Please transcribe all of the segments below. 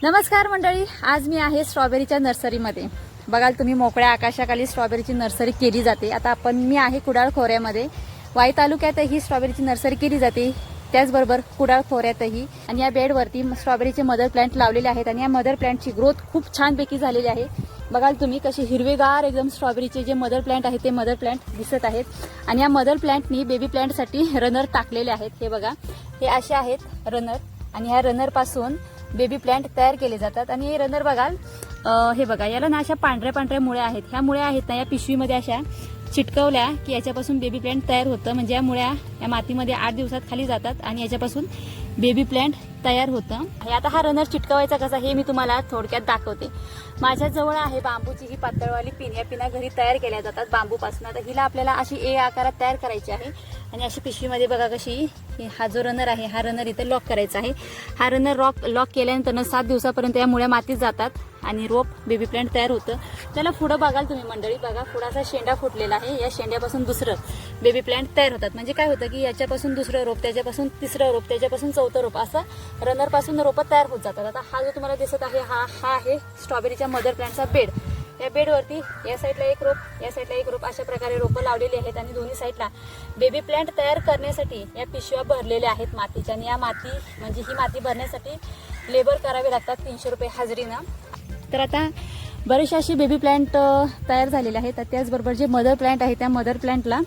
नमस्कार मंडळी, आज मी आहे स्ट्रॉबेरीच्या नर्सरीमध्ये. बघाल तुम्ही मोकळ्या आकाशाखाली स्ट्रॉबेरीची नर्सरी केली जाते. आता मी आहे कुडाळ खोऱ्यामध्ये. वाई तालुक्यातही स्ट्रॉबेरीची नर्सरी केली जाते, त्याचबरोबर कुडाळ खोऱ्यातही. आणि या बेडवरती स्ट्रॉबेरीचे मदर प्लांट लावलेले आहेत आणि या मदर प्लांटची ग्रोथ खूप छानपैकी झालेली आहे. बघाल तुम्ही कसे हिरवेगार एकदम स्ट्रॉबेरीचे जे मदर प्लांट आहेत ते मदर प्लांट दिसत आहेत. आणि या मदर प्लांटनी बेबी प्लांटसाठी रनर टाकलेले आहेत. हे बघा, हे असे आहेत रनर आणि ह्या रनर पासून बेबी प्लांट तयार केले जातात. आणि हे रनर बघाल, हे बघा, याला ना अशा पांढऱ्या पांढऱ्या मुळ्या आहेत. ह्या मुळ्या आहेत ना या पिशवीमध्ये अशा चिटकवल्या की याच्यापासून बेबी प्लांट तयार होतं. म्हणजे या मुळ्या या मातीमध्ये 8 दिवसात खाली जातात आणि याच्यापासून बेबी प्लांट तयार होतं. आता हा रनर चिटकवायचा कसा हे मी तुम्हाला थोडक्यात दाखवते. माझ्या जवळ आहे बांबूची ही पातळवाली पिन. या पिना घरी तयार केल्या जातात बांबूपासून. आता हिला आपल्याला अशी ए आकारात तयार करायची आहे आणि अशी पिशवीमध्ये बघा कशी हा जो रनर आहे हा रनर इथे लॉक करायचा आहे. हा रनर लॉक केल्यानंतर 7 दिवसापर्यंत या मुळ्या मातीत जातात आणि रोप बेबी प्लांट तयार होतं. त्याला पुढं बघाल तुम्ही मंडळी, बघा पुढाचा शेंडा फुटलेला आहे. या शेंड्यापासून दुसरं बेबी प्लांट तयार होतात. म्हणजे काय होतं की याच्यापासून दुसरं रोप, त्याच्यापासून तिसरं रोप, त्याच्यापासून चौथं रोप, असं रनर पासून रोपं तयार होत जातात. आता हा जो तुम्हाला दिसत आहे हा आहे स्ट्रॉबेरीच्या मदर प्लांटचा बेड. या बेडवरती या साईडला एक रोप, या साईडला एक रोप, अशा प्रकारे रोपं लावलेली आहेत. आणि दोन्ही साईडला बेबी प्लांट तयार करण्यासाठी या पिशव्या भरलेल्या आहेत मातीच्या. आणि या माती म्हणजे ही माती भरण्यासाठी लेबर करावे लागतात 300 रुपये हजेरीनं. तर आता बरेचसे असे बेबी प्लांट तयार झालेले आहेत. त्याचबरोबर जे मदर प्लांट आहे त्या मदर प्लांटला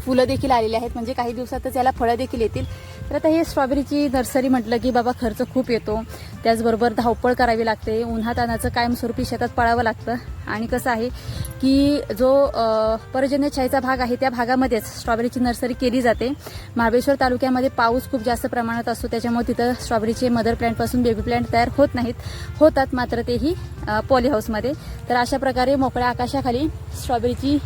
फुलं देखील आलेली आहेत. म्हणजे काही दिवसातच याला फळं देखील येतील. तर आता हे स्ट्रॉबेरीची नर्सरी म्हटलं की बाबा खर्च खूप येतो. त्याचबरोबर धावपळ करावी लागते, उन्हातानाचं कायमस्वरूपी शेतात पळावं लागतं. आणि कसं आहे की जो पर्जन्यछायेचा भाग आहे त्या भागामध्येच स्ट्रॉबेरीची नर्सरी केली जाते. महाबळेश्वर तालुक्यामध्ये पाऊस खूप जास्त प्रमाणात असतो, त्याच्यामुळे तिथं स्ट्रॉबेरीचे मदर प्लांटपासून बेबी प्लांट तयार होत नाहीत. होतात मात्र तेही पॉली हाऊसमध्ये. तर अशा प्रकारे मोकळ्या आकाशाखाली स्ट्रॉबेरीची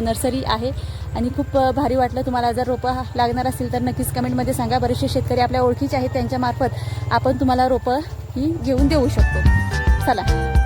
नर्सरी आहे आणि खूप भारी वाटलं. तुम्हाला जर रोपं लागणार असतील तर नक्कीच कमेंटमध्ये सांगा. बरेचसे शेतकरी आपल्या ओळखीचे आहेत, त्यांच्या मार्फत आपण तुम्हाला रोपं ही घेऊन देऊ शकतो. चला.